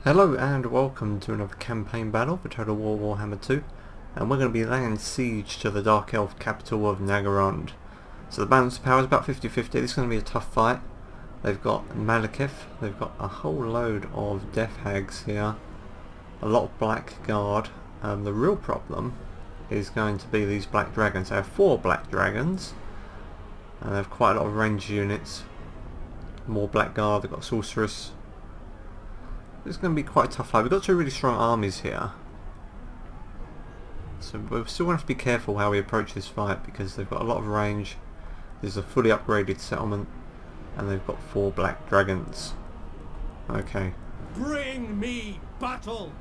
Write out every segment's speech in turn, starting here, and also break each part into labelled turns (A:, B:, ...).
A: Hello and welcome to another campaign battle for Total War Warhammer 2, and we're going to be laying siege to the Dark Elf capital of Naggarond. So the balance of power is about 50-50. This is going to be a tough fight. They've got Malekith, they've got a whole load of Death Hags here, a lot of Blackguard. The real problem is going to be these Black Dragons. They have 4 Black Dragons, and they have quite a lot of ranged units. More Blackguard, they've got Sorceress. It's going to be quite a tough fight. We've got 2 really strong armies here, so we're still going to have to be careful how we approach this fight because they've got a lot of range. There's a fully upgraded settlement and they've got 4 black dragons. Okay.
B: Bring me battle!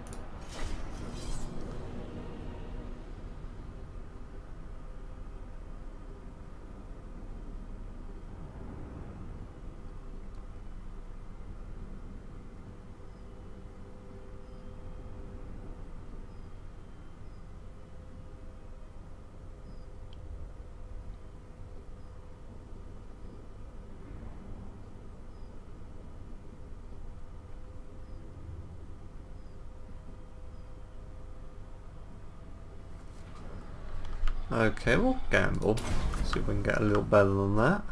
A: Okay, we'll gamble. See if we can get a little better than that.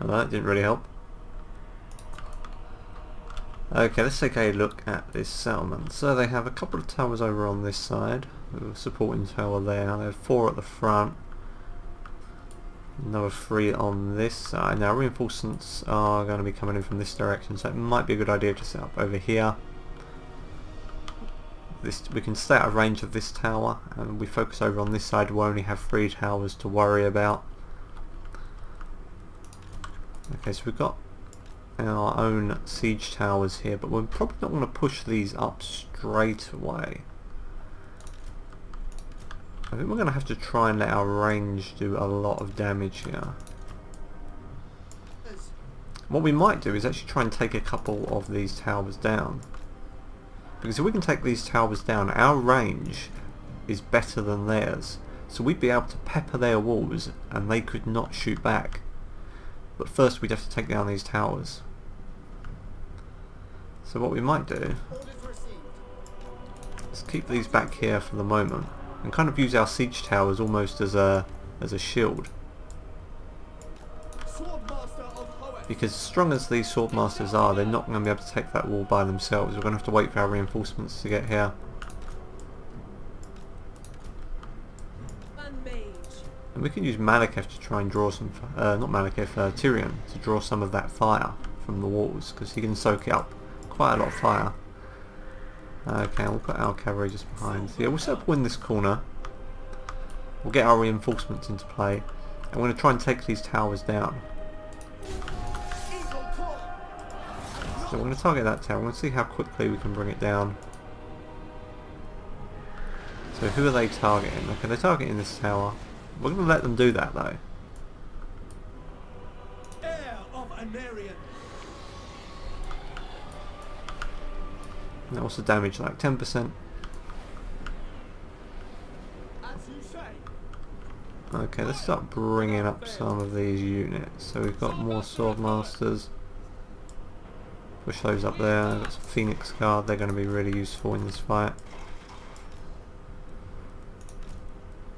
A: Oh, that didn't really help. Okay, let's take a look at this settlement. So they have a couple of towers over on this side. A supporting tower there. They have 4 at the front. Another 3 on this side. Now reinforcements are going to be coming in from this direction, so it might be a good idea to set up over here. We can stay out of range of this tower, and we focus over on this side. We'll only have 3 towers to worry about. Okay, so we've got our own siege towers here, but we're probably not going to push these up straight away. I think we're going to have to try and let our range do a lot of damage here. What we might do is actually try and take a couple of these towers down. Because if we can take these towers down, our range is better than theirs. So we'd be able to pepper their walls and they could not shoot back. But first we'd have to take down these towers. So what we might do is keep these back here for the moment and kind of use our siege towers almost as a shield. Because as strong as these swordmasters are, they're not going to be able to take that wall by themselves. We're going to have to wait for our reinforcements to get here. And we can use Malekith to try and draw some, not Malekith, Tyrion, to draw some of that fire from the walls, because he can soak it up quite a lot of fire. Okay, we'll put our cavalry just behind. So yeah, we'll set up in this corner. We'll get our reinforcements into play, and we're going to try and take these towers down. So we're going to target that tower. We're going to see how quickly we can bring it down. So who are they targeting? Okay, they're targeting this tower. We're going to let them do that though.
B: Heir of Anarion.
A: Now what's the damage like? 10%?
B: As you say.
A: Okay, let's start bringing up some of these units. So we've got more swordmasters. Push those up there. Got some Phoenix Guard, they're going to be really useful in this fight.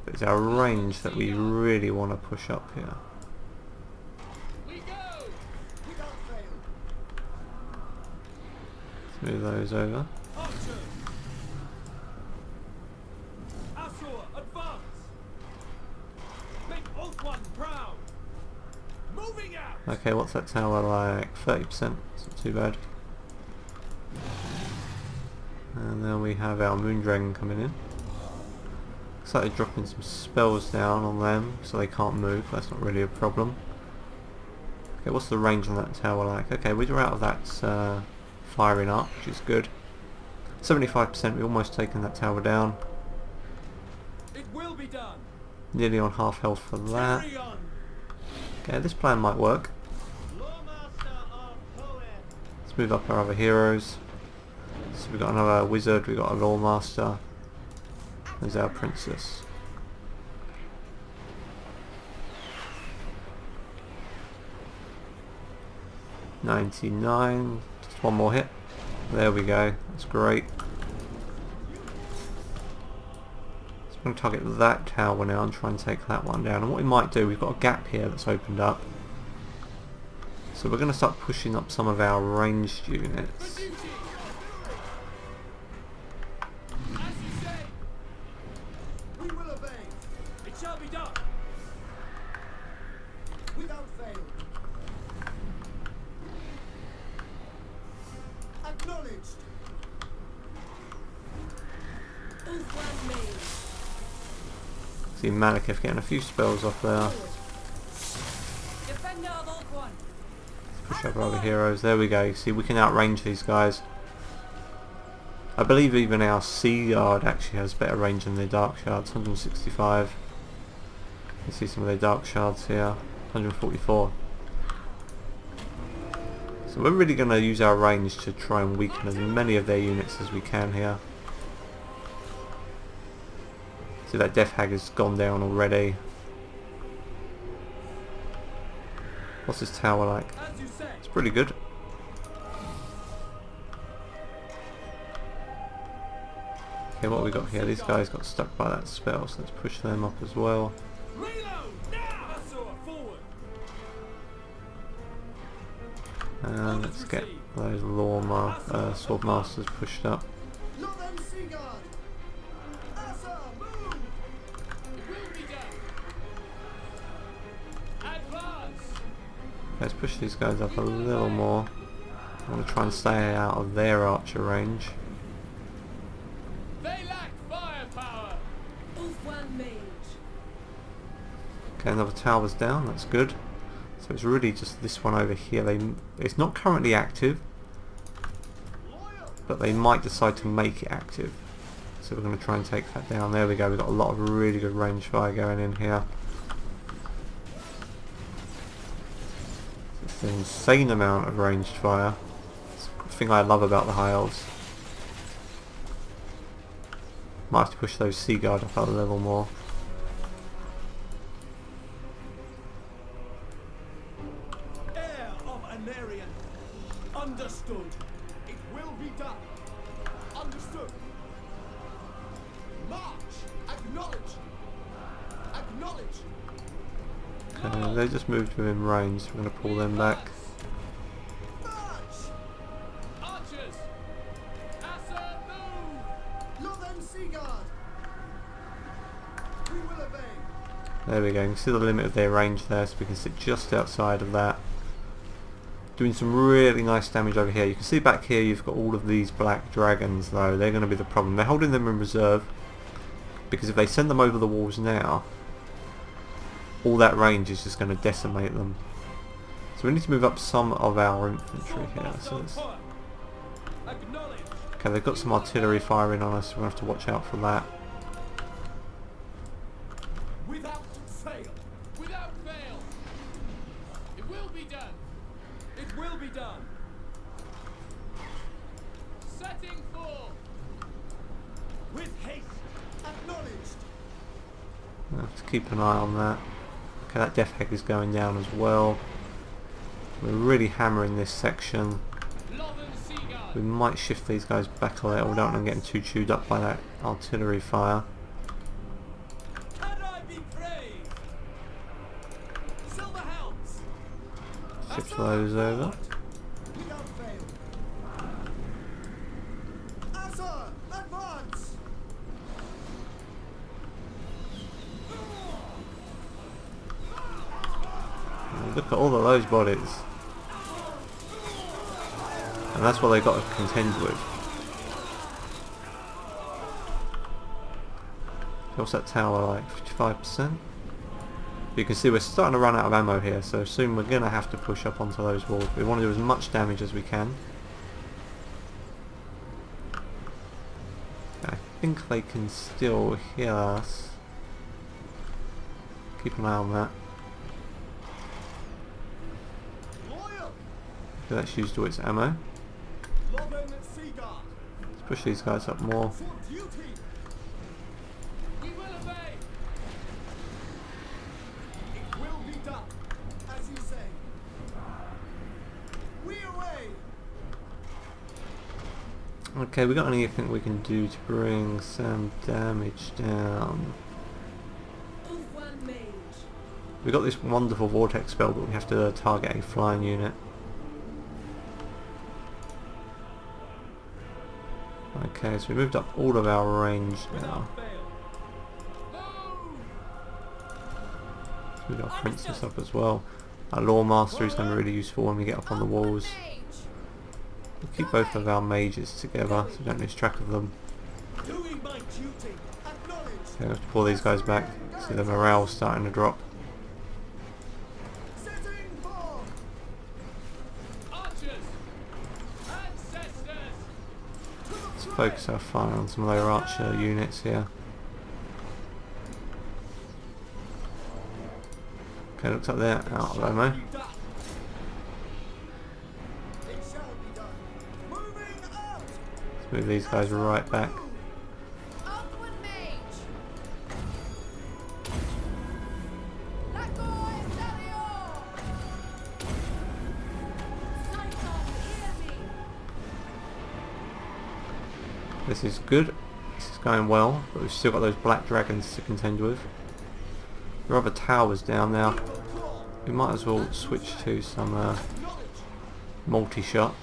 A: But it's our range that we really want to push up here. Let's move those over. Okay, what's that tower like? 30%, it's not too bad. And then we have our Moon Dragon coming in. Looks like they're dropping some spells down on them, so they can't move. That's not really a problem. Okay, what's the range on that tower like? Okay, we're out of that firing up, which is good. 75%, we've almost taken that tower down.
B: It will be done.
A: Nearly on half health for that.
B: Tyrion.
A: Okay, this plan might work. Let's move up our other heroes. So we've got another wizard, we've got a lawmaster. There's our princess. 99, just one more hit. There we go. That's great. So I'm going to target that tower now and try and take that one down. And what we might do, we've got a gap here that's opened up. So we're going to start pushing up some of our ranged units. See Malekith getting a few spells off there. Push up our other heroes. There we go. See, we can outrange these guys. I believe even our Sea Guard actually has better range than their Dark Shards. 165. You see some of their Dark Shards here. 144. So we're really going to use our range to try and weaken as many of their units as we can here. See that Death Hag has gone down already. What's this tower like? It's pretty good. Okay, what have we got here? These guys got stuck by that spell, so let's push them up as well. And let's get those sword masters pushed up. Let's push these guys up a little more. I want to try and stay out of their archer range.
B: They lack firepower.
A: Okay, another tower's down, that's good. So it's really just this one over here. It's not currently active, but they might decide to make it active. So we're going to try and take that down. There we go, we've got a lot of really good range fire going in here. It's an insane amount of ranged fire. It's the thing I love about the High Elves. Might have to push those Sea Guard up a little more.
B: Heir of Anarian. Understood. It will be done. Understood. March. Acknowledge. Acknowledge.
A: Okay, they just moved within range, so we're going to pull them back.
B: March. Archers. Asa, move. Northern Sea Guard. We will obey.
A: There we go, you can see the limit of their range there, so we can sit just outside of that. Doing some really nice damage over here. You can see back here you've got all of these black dragons though. They're going to be the problem. They're holding them in reserve, because if they send them over the walls now, all that range is just going to decimate them. So we need to move up some of our infantry here. So okay, they've got some artillery firing on us, so we're going to have to watch out for that.
B: Without fail. Without fail. It will be done. It will be done. Setting forth. With haste. Acknowledged.
A: We'll have to keep an eye on that. Okay, that Death Hag is going down as well. We're really hammering this section. We might shift these guys back a little. We don't want them getting too chewed up by that artillery fire.
B: Can I be praised? Silver helms.
A: Shift those over.
B: Without fail. Asa, advance.
A: Look at all of those bodies. And that's what they've got to contend with. What's that tower like? 55%? You can see we're starting to run out of ammo here, so soon we're going to have to push up onto those walls. We want to do as much damage as we can. I think they can still hear us. Keep an eye on that. That's used all its ammo. Let's push these guys up more.
B: We will obey. It will be done, as you say. We away.
A: Okay, we got anything we can do to bring some damage down? We got this wonderful vortex spell, but we have to target a flying unit. Okay, so we moved up all of our range now. So we got Princess up as well. Our Lawmaster is going to be really useful when we get up on the walls. We'll keep both of our mages together so we don't lose track of them. Okay, we have to pull these guys back. See the morale starting to drop. Let's focus our fire on some of their archer units here. Okay, looks like they're out of ammo. Let's move these guys right back. This is good. This is going well, but we've still got those black dragons to contend with. There are other towers down now. We might as well switch to some multi-shot.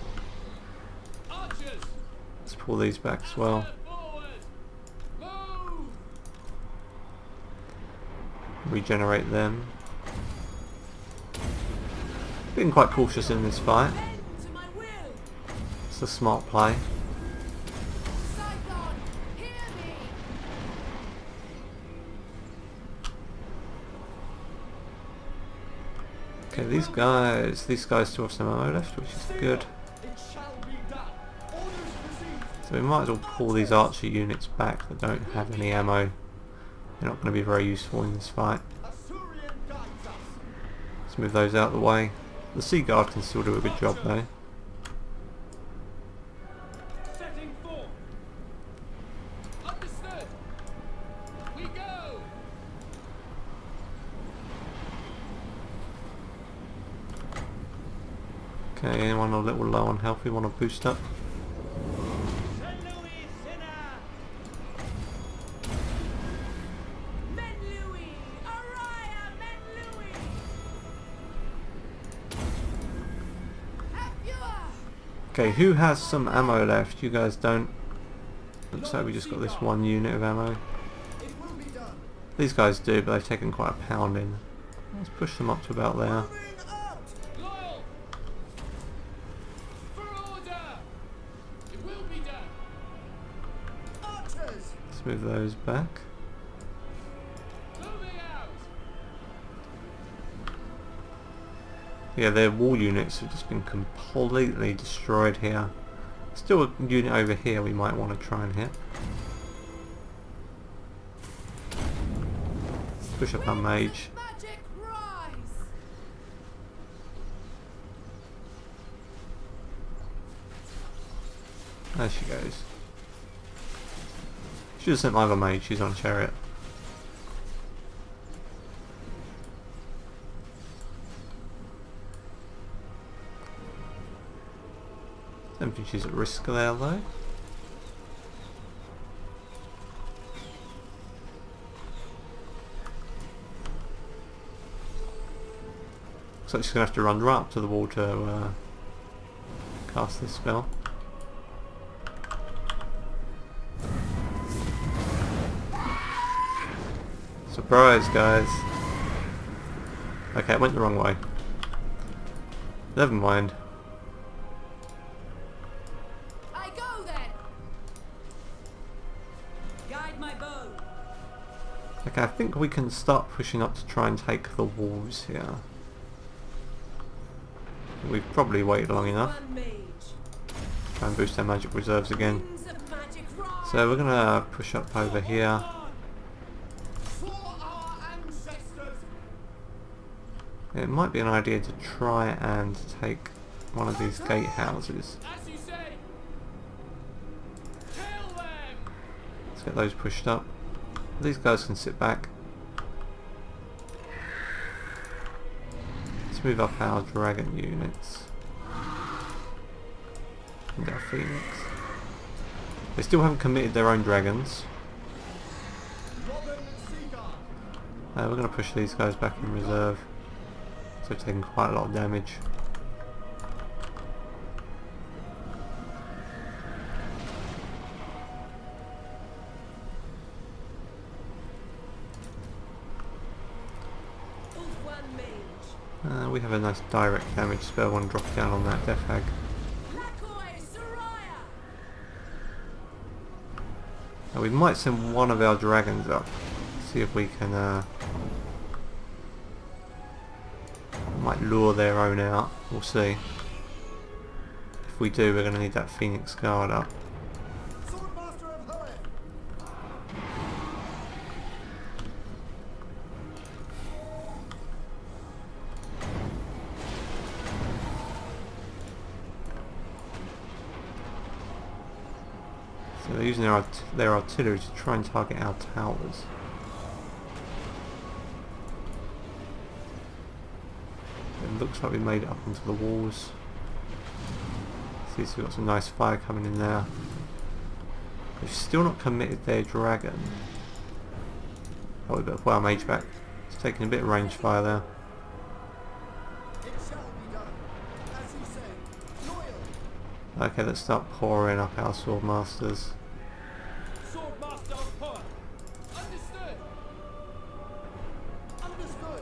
A: Let's pull these back as well. Regenerate them. Being quite cautious in this fight. It's a smart play. Okay, these guys still have some ammo left, which is good. So we might as well pull these archer units back that don't have any ammo. They're not going to be very useful in this fight. Let's move those out of the way. The Sea Guard can still do a good job though. Okay, anyone a little low on health we want to boost up? Okay, who has some ammo left? You guys don't. Looks like we just got this one unit of ammo. These guys do, but they've taken quite a pounding. Let's push them up to about there. Let's move those back. Yeah, their wall units have just been completely destroyed here. Still a unit over here we might want to try and hit. Push up our mage. There she goes. Should have sent my other mage, she's on a chariot. Don't think she's at risk there though. Looks like she's going to have to run right up to the wall to cast this spell. Surprise, guys. Okay, it went the wrong way. Never mind.
C: I go then. Guide my bow.
A: Okay, I think we can start pushing up to try and take the walls here. We've probably waited long enough. Try and boost our magic reserves again. So we're gonna push up over here. It might be an idea to try and take one of these gatehouses. Let's get those pushed up. These guys can sit back. Let's move up our dragon units. And our phoenix. They still haven't committed their own dragons. We're going to push these guys back in reserve. So they're taking quite a lot of damage. We have a nice direct damage spell one drop down on that Death Hag. Now we might send one of our dragons up, see if we can might lure their own out, we'll see. If we do, we're going to need that Phoenix Guard up. So they're using their artillery to try and target our towers. It looks like we made it up onto the walls. See, so we've got some nice fire coming in there. They've still not committed their dragon. Oh, we better put our mage back. It's taking a bit of range fire there. Okay, let's start pouring up our swordmasters.
B: Swordmaster of power. Understood. Understood.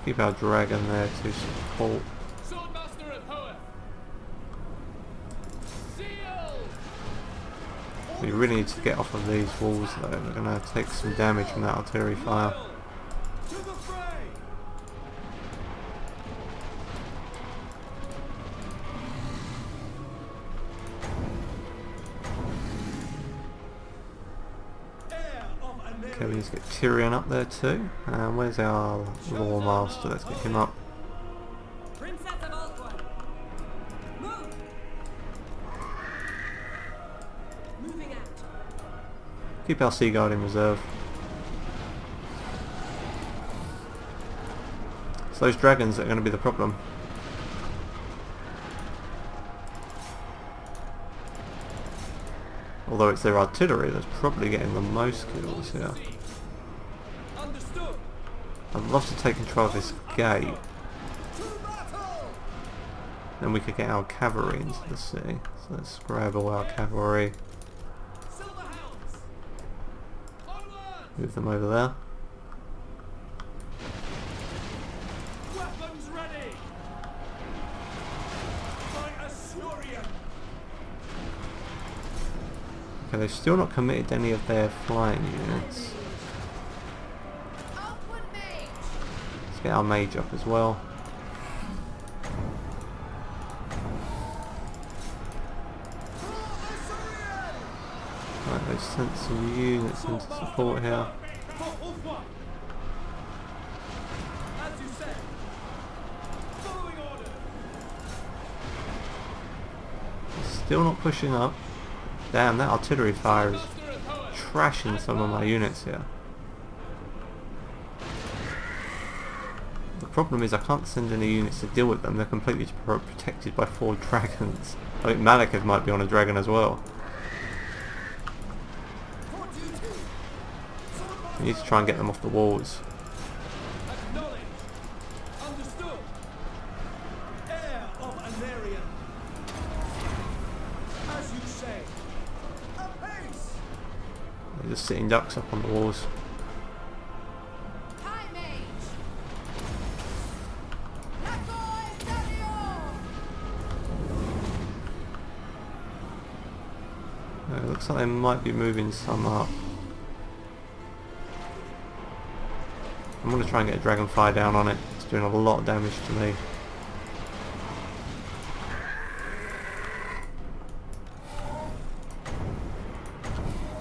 A: Keep our dragon there to support.
B: Swordmaster of power. Seal.
A: We really need to get off of these walls though. We're going to take some damage from that artillery fire.
B: To the fray.
A: Okay, we need to get Tyrion up there too. And where's our Lore Master? Let's get him up.
C: Princess of Alquan. Move. Moving out.
A: Keep our Sea Guard in reserve. It's those dragons that are going to be the problem. Although it's their artillery that's probably getting the most kills here.
B: Understood.
A: I'd love to take control of this gate. Then we could get our cavalry into the city. So let's grab all our cavalry.
B: Silver hounds. Onward.
A: Move them over there.
B: Weapons ready. My Asturian.
A: Okay, they've still not committed any of their flying units.
C: Outward mage.
A: Let's get our mage up as well. Right, they've sent some units into support here.
B: As you said. Following order.
A: They're still not pushing up. Damn, that artillery fire is trashing some of my units here. The problem is I can't send any units to deal with them. They're completely protected by 4 dragons. I think Malekith might be on a dragon as well. We need to try and get them off the walls.
B: Acknowledge. Understood. Heir of Anarian. As you say. Apace.
A: They're just sitting ducks up on the walls.
C: High mage. Naggarond.
A: It looks like they might be moving some up. I'm going to try and get a dragonfly down on it. It's doing a lot of damage to me.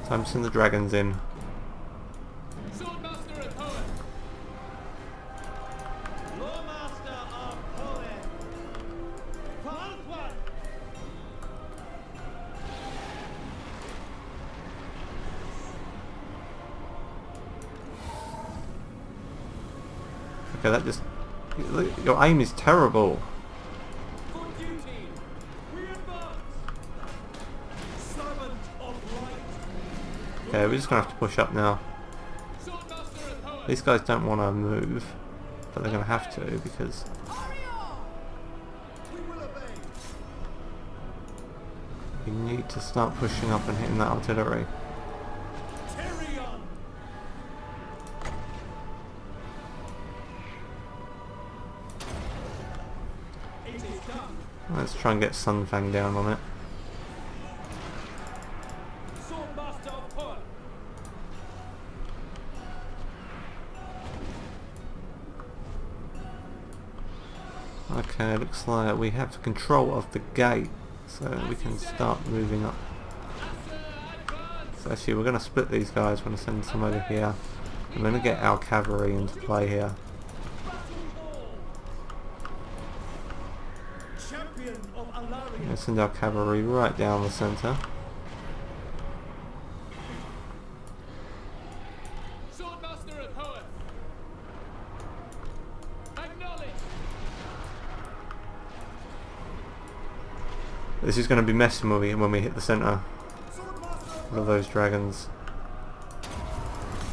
A: Time to send the dragons in.
B: Swordmaster of power. Loremaster of power. For Alquan.
A: Okay, that just... Your aim is terrible.
B: For duty. We advance.
A: Okay, we're just going to have to push up now.
B: Swordmaster and poet.
A: These guys don't want to move, but they're going to have to because we need to start pushing up and hitting that artillery.
B: Tyrion. It is done.
A: Let's try and get Sunfang down on it.
B: Swordmaster of poet.
A: Okay, looks like we have control of the gate, so we can start moving up. So actually we're going to split these guys. We're going to send some over here. I'm going to get our cavalry into play here.
B: Champion of
A: I'm
B: Alarion.
A: going to send our cavalry right down the centre.
B: Swordmaster and poet. Acknowledge.
A: This is going to be messy when we hit the centre of those dragons.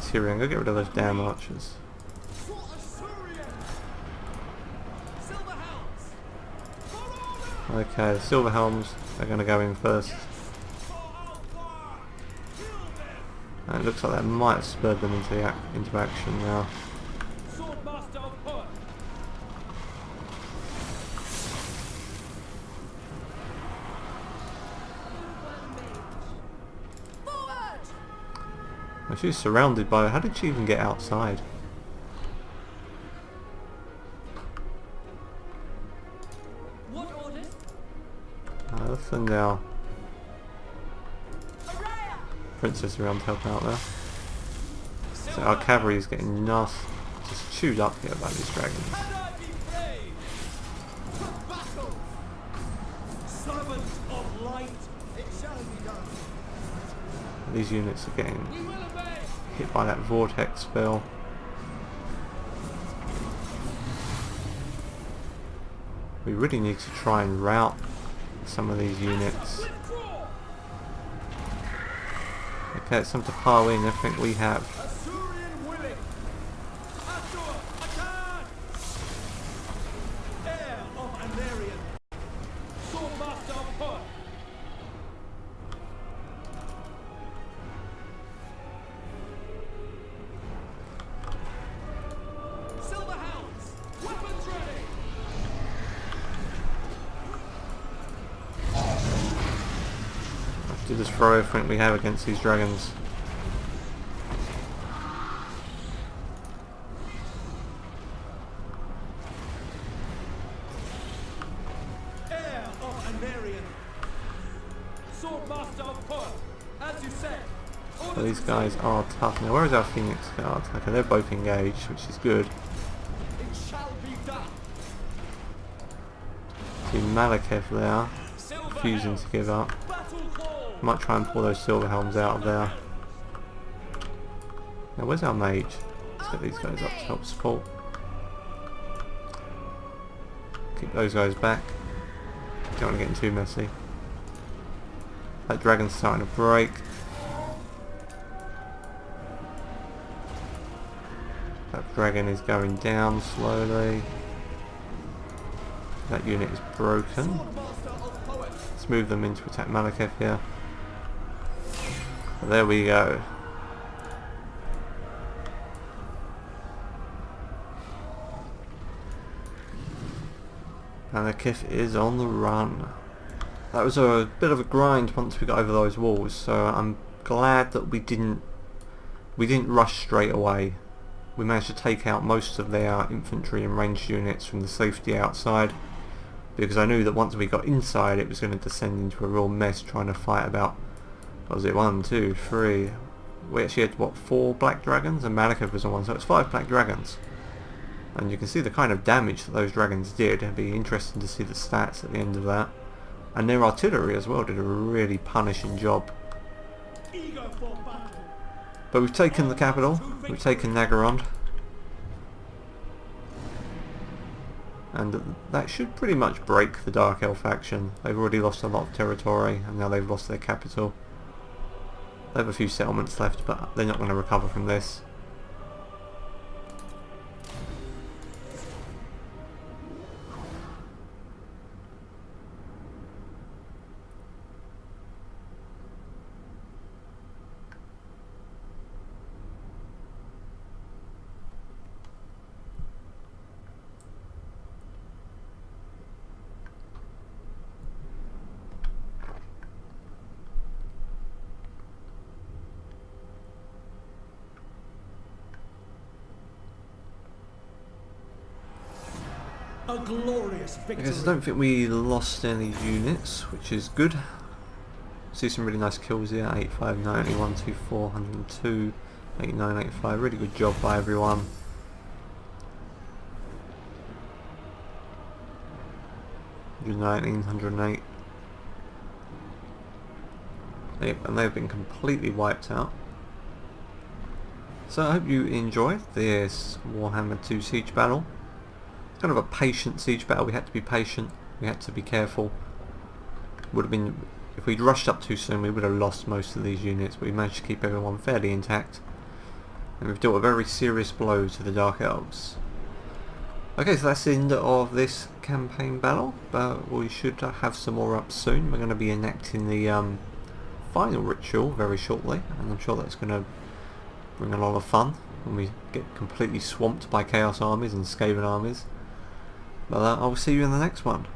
A: Tyrion, go get rid of those damn archers. Okay, the Silver Helms are going to go in first. And it looks like that might have spurred them into action now.
B: Swordmaster of poet.
A: Well, she's surrounded by... How did she even get outside?
C: What orders?
A: Let's send our princess around to help out there. So our cavalry is getting just chewed up here by these dragons.
B: And I be brave. To battle. Servant of light. It shall be done.
A: These units are getting
B: We will obey.
A: hit by that vortex spell. We really need to try and rout some of these units.
B: Withdraw.
A: Okay, it's time to pile in everything we have.
B: Assyrian willing. Assur, attack. Heir of Anarion. Swordmaster of poet. Silver hounds. Weapons ready.
A: Have to destroy everything we have against these dragons.
B: Heir of Anarion. Swordmaster of poet. As you said.
A: So these guys are tough. Now where is our Phoenix Guard? Okay, they're both engaged, which is good.
B: It shall be done.
A: See Malekith there,
B: Silver
A: refusing
B: Helms.
A: to give up.
B: Battle call.
A: Might try and pull those Silver Helms out of there. Now where's our mage? Let's get these guys up to help support. Keep those guys back. Don't want to get too messy. That dragon's starting to break. That dragon is going down slowly. That unit is broken.
B: Swordmaster of poet.
A: Let's move them into attack Malekith here. There we go. Malekith is on the run. That was a bit of a grind once we got over those walls, so I'm glad that we didn't rush straight away. We managed to take out most of their infantry and ranged units from the safety outside, because I knew that once we got inside it was going to descend into a real mess trying to fight about, what was it, 1, 2, 3, we actually had what, 4 black dragons, and Malekith was on one, so it's 5 black dragons. And you can see the kind of damage that those dragons did. It'd be interesting to see the stats at the end of that. And their artillery as well did a really punishing job.
B: Eager for battle.
A: But we've taken the capital, we've taken Naggarond. And that should pretty much break the Dark Elf faction. They've already lost a lot of territory and now they've lost their capital. They have a few settlements left, but they're not going to recover from this.
B: A glorious victory.
A: I guess I don't think we lost any units, which is good. See some really nice kills here. 85, 90, 124, 102, 89, 85. Really good job by everyone. $119, 108. Yep, and they've been completely wiped out. So I hope you enjoyed this Warhammer 2 siege battle. It's kind of a patient siege battle. We had to be patient. We had to be careful. Would have been, if we'd rushed up too soon, we would have lost most of these units. But we managed to keep everyone fairly intact, and we've dealt a very serious blow to the Dark Elves. Okay, so that's the end of this campaign battle, but we should have some more up soon. We're going to be enacting the final ritual very shortly, and I'm sure that's going to bring a lot of fun when we get completely swamped by Chaos armies and Skaven armies. But I'll see you in the next one.